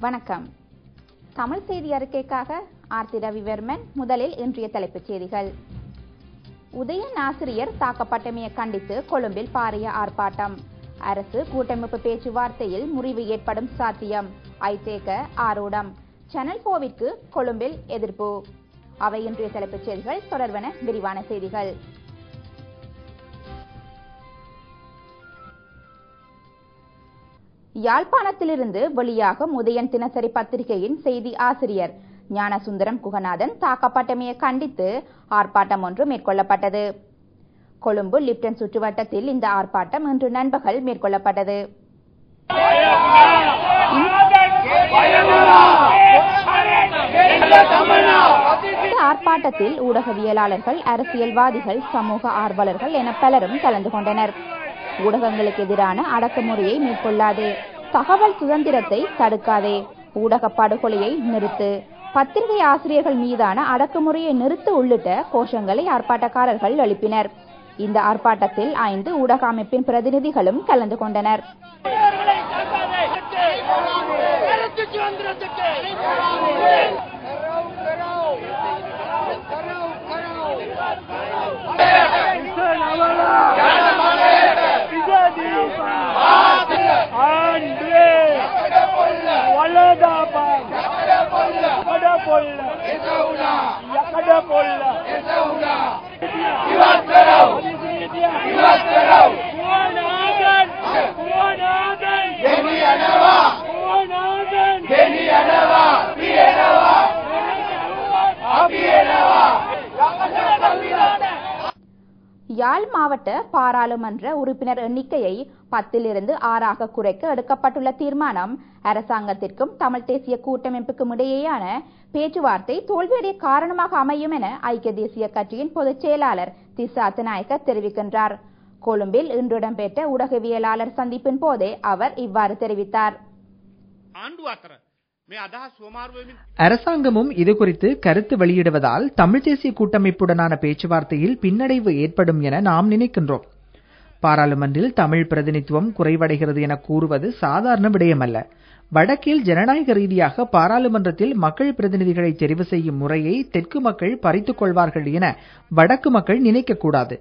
வணக்கம். தமிழ் செய்தி அறிக்கைக்காக ஆர்த்தி ரவிவர்மன். முதலில் இன்றைய தலைப்புச் செய்திகள். உதயன் ஆசிரியர் தாக்கப்பட்டமையை கண்டித்து கொழும்பில் பாரிய ஆர்ப்பாட்டம். அரசு கூட்டமைப்பு பேச்சுவார்த்தையில் முறிவு ஏற்படும் சாத்தியம். ஐதேக ஆரூடம். சேனல் 4விற்கு கொழும்பில் எதிர்ப்பு. அவை இன்றைய தலைப்புச் செய்திகள். தொடர்பான விரிவான செய்திகள். யாழ்ப்பாணத்திலிருந்து வெளியாகும் உதயன் தினசரி பத்திரிகையின் செய்தி ஆசிரியர் ஞானசுந்தரம் குகநாதன் தாக்கப்பட்டமையை கண்டித்து ஆர்ப்பாட்டம் ஒன்று மேற்கொள்ளப்பட்டது. கொழும்பு லிப்டன் சுற்றுவட்டத்தில் இந்த ஆர்ப்பாட்டம் இன்று நண்பகல் மேற்கொள்ளப்பட்டது. இந்த ஆர்ப்பாட்டத்தில் ஊடகவியலாளர்கள், அரசியல்வாதிகள், சமூக ஆர்வலர்கள் என பலரும் கலந்து கொண்டனர். ஊடகங்களுக்கு எதிரான அடக்குமுறையை மேற்கொள்ளாதே, தகவல் சுதந்திரத்தை தடுக்காதே, ஊடக படுகொலையை நிறுத்து, பத்திரிகை ஆசிரியர்கள் மீதான அடக்குமுறையை நிறுத்து உள்ளிட்ட கோஷங்களை ஆர்ப்பாட்டக்காரர்கள் எழுப்பினர். இந்த ஆர்ப்பாட்டத்தில் 5 ஊடக அமைப்பின் பிரதிநிதிகளும் கலந்து கொண்டனர். யாழ் மாவட்ட பாராளுமன்ற உறுப்பினர் எண்ணிக்கையை 10லிருந்து 6ஆக குறைக்க எடுக்கப்பட்டுள்ள தீர்மானம் அரசாங்கத்திற்கும் தமிழ் தேசிய கூட்டமைப்புக்கும் இடையேயான பேச்சுவார்த்தை தோல்வியடைய காரணமாக அமையும் என ஐக்கிய தேசிய கட்சியின் பொதுச் செயலாளர் திஸ்ஸ அத்தநாயக்க தெரிவிக்கின்றார். கொழும்பில் இன்று இடம்பெற்ற ஊடகவியலாளர் சந்திப்பின் போதே அவர் இவ்வாறு தெரிவித்தார். அரசாங்கமும் இதுகுறித்து கருத்து வெளியிடுவதால் தமிழ் தேசிய கூட்டமைப்புடனான பேச்சுவார்த்தையில் பின்னடைவு ஏற்படும் என நாம் நினைக்கின்றோம். பாராளுமன்றில் தமிழ் பிரதிநிதித்துவம் குறைவடைகிறது என கூறுவது சாதாரண விடயமல்ல. வடக்கில் ஜனநாயக ரீதியாக பாராளுமன்றத்தில் மக்கள் பிரதிநிதிகளை தெரிவு செய்யும் முறையை தெற்கு மக்கள் பறித்துக் கொள்வார்கள் என வடக்கு மக்கள் நினைக்கக்கூடாது.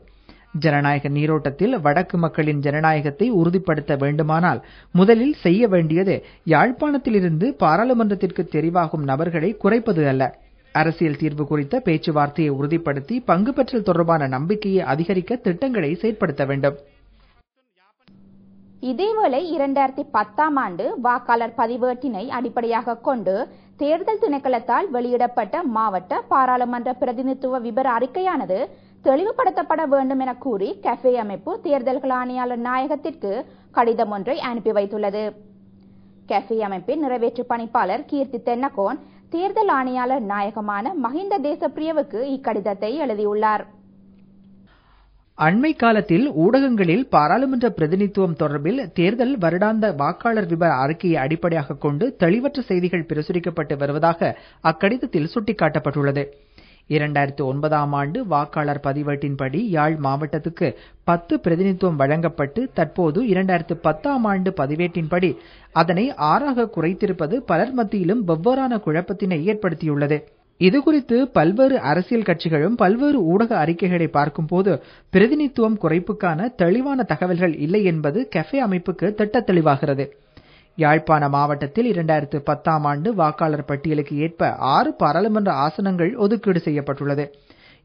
ஜனநாயக நீரோட்டத்தில் வடக்கு மக்களின் ஜனநாயகத்தை உறுதிப்படுத்த வேண்டுமானால் முதலில் செய்ய வேண்டியது யாழ்ப்பாணத்திலிருந்து பாராளுமன்றத்திற்கு தெரிவாகும் நபர்களை குறைப்பது அல்ல, அரசியல் தீர்வு குறித்த பேச்சுவார்த்தையை உறுதிப்படுத்தி பங்கு பெற்றல் தொடர்பான நம்பிக்கையை அதிகரிக்க திட்டங்களை செயற்படுத்த வேண்டும். இதேவேளை 2010ஆம் ஆண்டு வாக்காளர் பதிவேட்டினை அடிப்படையாக கொண்டு தேர்தல் திணைக்களத்தால் வெளியிடப்பட்ட மாவட்ட பாராளுமன்ற பிரதிநிதித்துவ விபர அறிக்கையானது தெளிவுபடுத்தப்பட வேண்டும் என கூறி கஃபே அமைப்பு தேர்தல்கள் ஆணையாளர் நாயகத்திற்கு கடிதம் ஒன்றை அனுப்பி வைத்துள்ளது. கஃபே அமைப்பின் நிறைவேற்று பணிப்பாளர் கீர்த்தி தென்னகோன் தேர்தல் ஆணையாளர் நாயகமான மஹிந்த தேசப்பிரியவுக்கு இக்கடிதத்தை எழுதியுள்ளார். அண்மை காலத்தில் ஊடகங்களில் பாராளுமன்ற பிரதிநிதித்துவம் தொடர்பில் தேர்தல் வருடாந்த வாக்காளர் விபர அறிக்கையை அடிப்படையாக கொண்டு தெளிவற்ற செய்திகள் பிரசுரிக்கப்பட்டு வருவதாக அக்கடிதத்தில் சுட்டிக்காட்டப்பட்டுள்ளது. 2009ஆம் ஆண்டு வாக்காளர் பதிவேட்டின்படி யாழ் மாவட்டத்துக்கு 10 பிரதிநிதித்துவம் வழங்கப்பட்டு தற்போது 2010ஆம் ஆண்டு பதிவேட்டின்படி அதனை 6ஆக குறைத்திருப்பது பலர் மத்தியிலும் வெவ்வேறான குழப்பத்தினை ஏற்படுத்தியுள்ளது. இதுகுறித்து பல்வேறு அரசியல் கட்சிகளும் பல்வேறு ஊடக அறிக்கைகளை பார்க்கும் போது பிரதிநிதித்துவம் குறைப்புக்கான தெளிவான தகவல்கள் இல்லை என்பது கஃபே அமைப்புக்கு திட்ட தெளிவாகிறது. யாழ்ப்பாண மாவட்டத்தில் 2010ஆம் ஆண்டு வாக்காளர் பட்டியலுக்கு ஏற்ப 6 பாராளுமன்ற ஆசனங்கள் ஒதுக்கீடு செய்யப்பட்டுள்ளது.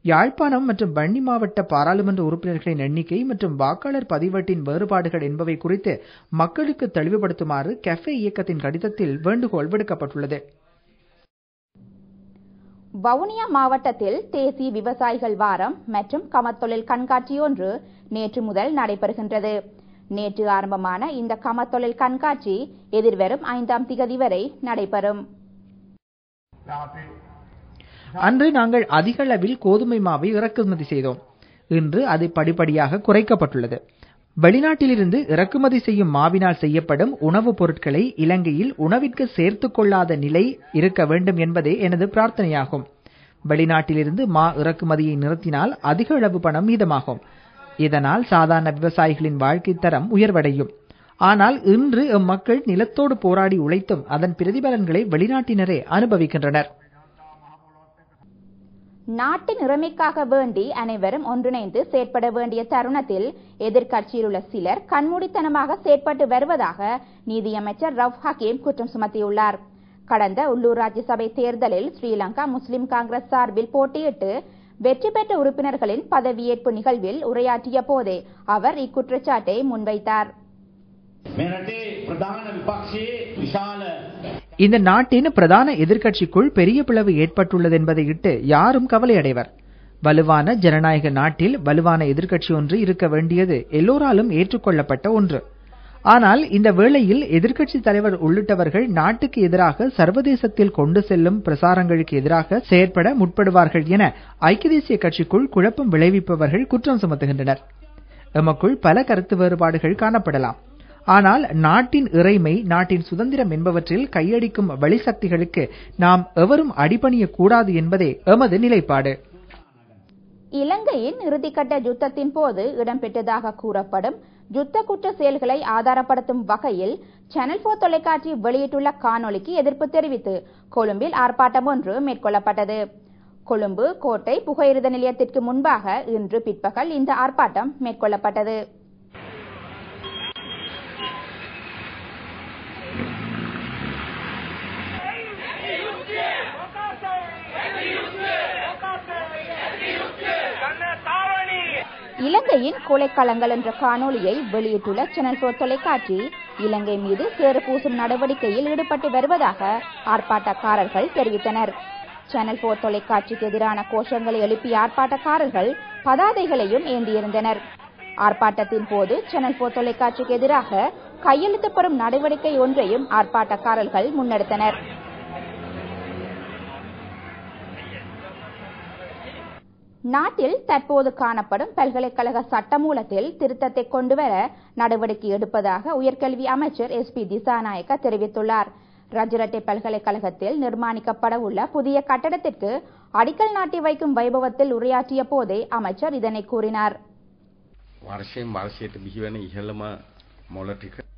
யாழ்ப்பாணம் மற்றும் வன்னி மாவட்ட பாராளுமன்ற உறுப்பினர்களின் எண்ணிக்கை மற்றும் வாக்காளர் பதிவேட்டின் வேறுபாடுகள் என்பவை குறித்து மக்களுக்கு தெளிவுபடுத்துமாறு கஃபே இயக்கத்தின் கடிதத்தில் வேண்டுகோள் விடுக்கப்பட்டுள்ளது. வவுனியா மாவட்டத்தில் தேசிய விவசாயிகள் வாரம் மற்றும் கமத்தொழில் கண்காட்சி ஒன்று நேற்று முதல் நடைபெறுகின்றது. நேற்று ஆரம்பமான இந்த கமத்தொழில் கண்காட்சி எதிர்வரும் 5ஆம் திகதி வரை நடைபெறும். அன்று நாங்கள் அதிக அளவில் கோதுமை மாவை இறக்குமதி செய்தோம். இன்று அது படிப்படியாக குறைக்கப்பட்டுள்ளது. வெளிநாட்டிலிருந்து இறக்குமதி செய்யும் மாவினால் செய்யப்படும் உணவுப் பொருட்களை இலங்கையில் உணவிற்கு சேர்த்துக் கொள்ளாத நிலை இருக்க வேண்டும் என்பதே எனது பிரார்த்தனையாகும். வெளிநாட்டிலிருந்து மா இறக்குமதியை நிறுத்தினால் அதிக அளவு பணம் மீதமாகும். இதனால் சாதாரண விவசாயிகளின் வாழ்க்கை தரம் உயர்வடையும். ஆனால் இன்று மக்கள் நிலத்தோடு போராடி உழைத்தும் அதன் பிரதிபலன்களை வெளிநாட்டினரே அனுபவிக்கின்றனர். நாட்டின் இறைமைக்காக வேண்டி அனைவரும் ஒன்றிணைந்து செயற்பட வேண்டிய தருணத்தில் எதிர்க்கட்சியில் உள்ள சிலர் கண்மூடித்தனமாக செயற்பட்டு வருவதாக நீதியமைச்சர் ரவுப் ஹக்கீம் குற்றம் சுமத்தியுள்ளார். கடந்த உள்ளூராட்சி சபை தேர்தலில் ஸ்ரீலங்கா முஸ்லிம் காங்கிரஸ் சார்பில் போட்டியிட்டு வெற்றி பெற்ற உறுப்பினர்களின் பதவியேற்பு நிகழ்வில் உரையாற்றிய போதே அவர் இக்குற்றச்சாட்டை முன்வைத்தார். இந்த நாட்டின் பிரதான எதிர்க்கட்சிக்குள் பெரிய பிளவு ஏற்பட்டுள்ளது என்பதை இட்டு யாரும் கவலையடைவர். வலுவான ஜனநாயக நாட்டில் வலுவான எதிர்க்கட்சி ஒன்று இருக்க வேண்டியது எல்லோராலும் ஏற்றுக்கொள்ளப்பட்ட ஒன்று. ஆனால் இந்த வேளையில் எதிர்க்கட்சி தலைவர் உள்ளிட்டவர்கள் நாட்டுக்கு எதிராக சர்வதேசத்தில் கொண்டு செல்லும் பிரசாரங்களுக்கு எதிராக செயற்பட முற்படுவார்கள் என ஐக்கிய தேசிய கட்சிக்குள் குழப்பம் விளைவிப்பவர்கள் குற்றம் சுமத்துகின்றனர். எமக்குள் பல கருத்து வேறுபாடுகள் காணப்படலாம். ஆனால் நாட்டின் இறைமை, நாட்டின் சுதந்திரம் என்பவற்றில் கையடிக்கும் வழிசக்திகளுக்கு நாம் எவரும் அடிபணிய கூடாது என்பதே எமது நிலைப்பாடு. இலங்கையின் இறுதிக்கட்ட யுத்தத்தின் போது இடம்பெற்றதாக கூறப்படும் யுத்த குற்ற செயல்களை ஆதாரப்படுத்தும் வகையில் சேனல் 4 தொலைக்காட்சி வெளியிட்டுள்ள காணொளிக்கு எதிர்ப்பு தெரிவித்து கொழும்பில் ஆர்ப்பாட்டம் ஒன்று மேற்கொள்ளப்பட்டது. கொழும்பு கோட்டை புகையிரத நிலையத்திற்கு முன்பாக இன்று பிற்பகல் இந்த ஆர்ப்பாட்டம் மேற்கொள்ளப்பட்டது. இலங்கையின் கொலைக்களங்கள் என்ற காணொளியை வெளியிட்டுள்ள சேனல் 4 தொலைக்காட்சி இலங்கை மீது சேறு பூசும் நடவடிக்கையில் ஈடுபட்டு வருவதாக ஆர்ப்பாட்டக்காரர்கள் தெரிவித்தனர். சேனல் 4 தொலைக்காட்சிக்கு எதிரான கோஷங்களை எழுப்பிய ஆர்ப்பாட்டக்காரர்கள் பதாதைகளையும் ஏந்தியிருந்தனர். ஆர்ப்பாட்டத்தின் போது சேனல் 4 தொலைக்காட்சிக்கு எதிராக கையெழுத்து பெறும் நடவடிக்கை ஒன்றையும் ஆர்ப்பாட்டக்காரர்கள் முன்னெடுத்தனர். நாட்டில் தற்போது காணப்படும் பல்கலைக்கழக சட்டமூலத்தில் திருத்தத்தை கொண்டுவர நடவடிக்கை எடுப்பதாக உயர்கல்வி அமைச்சர் SP திசாநாயக்க தெரிவித்துள்ளார். ரஜரட்டை பல்கலைக்கழகத்தில் நிர்மாணிக்கப்பட உள்ள புதிய கட்டடத்திற்கு அடிக்கல் நாட்டி வைக்கும் வைபவத்தில் உரையாற்றிய போதே அமைச்சர் இதனை கூறினார்.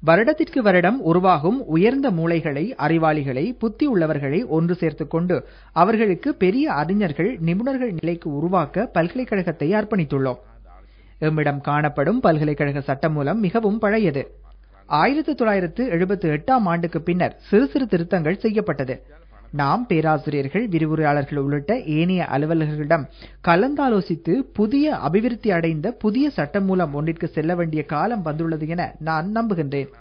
வருடத்திற்கு வருடம் உருவாகும் உயர்ந்த மூளைகளை, அறிவாளிகளை, புத்தி உள்ளவர்களை ஒன்று சேர்த்துக் கொண்டு அவர்களுக்கு பெரிய அறிஞர்கள், நிபுணர்கள் நிலைக்கு உருவாக்க பல்கலைக்கழகத்தை அர்ப்பணித்துள்ளோம். எம்மிடம் காணப்படும் பல்கலைக்கழக சட்டமூலம் மிகவும் பழையது. 1978ஆம் ஆண்டுக்கு பின்னர் சிறு சிறு திருத்தங்கள் செய்யப்பட்டது. நாம் பேராசிரியர்கள், விரிவுரையாளர்கள் உள்ளிட்ட ஏனைய அலுவலர்களிடம் கலந்தாலோசித்து புதிய அபிவிருத்தி அடைந்த புதிய சட்டமூலம் ஒன்றிற்கு செல்ல வேண்டிய காலம் வந்துள்ளது என நான் நம்புகின்றேன்.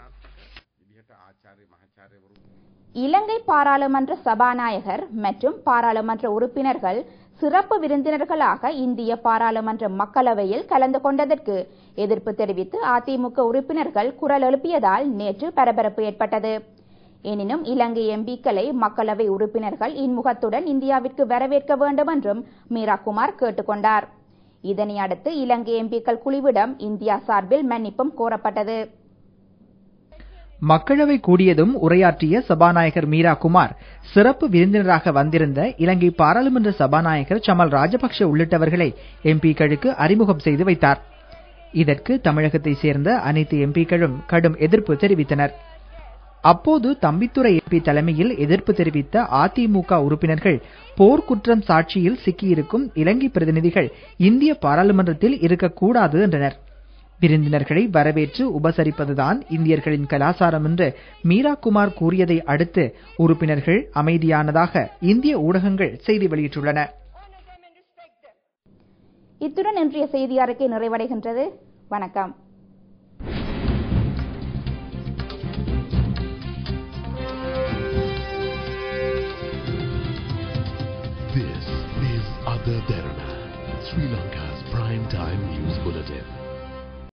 இலங்கை பாராளுமன்ற சபாநாயகர் மற்றும் பாராளுமன்ற உறுப்பினர்கள் சிறப்பு விருந்தினர்களாக இந்திய பாராளுமன்ற மக்களவையில் கலந்து கொண்டதற்கு எதிர்ப்பு தெரிவித்து அதிமுக உறுப்பினர்கள் குரல் எழுப்பியதால் நேற்று பரபரப்பு ஏற்பட்டது. எனினும் இலங்கை எம்பிக்களை மக்களவை உறுப்பினர்கள் இன்முகத்துடன் இந்தியாவிற்கு வரவேற்க வேண்டும் என்றும் மீராகுமார் கேட்டுக்கொண்டார். இதனை அடுத்து இலங்கை எம்பிக்கள் குழுவிடம் இந்தியா சார்பில் மன்னிப்பும் கோரப்பட்டது. மக்களவை கூடியதும் உரையாற்றிய சபாநாயகர் மீராகுமார் சிறப்பு விருந்தினராக வந்திருந்த இலங்கை பாராளுமன்ற சபாநாயகர் சமல் ராஜபக்ஷ உள்ளிட்டவர்களை எம்பிக்களுக்கு அறிமுகம் செய்து வைத்தார். இதற்கு தமிழகத்தை சேர்ந்த அனைத்து எம்பிக்களும் கடும் எதிர்ப்பு தெரிவித்தனர். அப்போது தம்பித்துரை எம்பி தலைமையில் எதிர்ப்பு தெரிவித்த அதிமுக உறுப்பினர்கள் போர்க்குற்றம் சாட்சியில் சிக்கியிருக்கும் இலங்கை பிரதிநிதிகள் இந்திய பாராளுமன்றத்தில் இருக்கக்கூடாது என்றனர். விருந்தினர்களை வரவேற்று உபசரிப்பதுதான் இந்தியர்களின் கலாச்சாரம் என்று மீராகுமார் கூறியதை அடுத்து உறுப்பினர்கள் அமைதியானதாக இந்திய ஊடகங்கள் செய்தி வெளியிட்டுள்ளன. இத்துடன் இன்றைய செய்தி அறிக்கை நிறைவடைகின்றது. வணக்கம். This is Ada Derana, Sri Lanka's prime time news bulletin.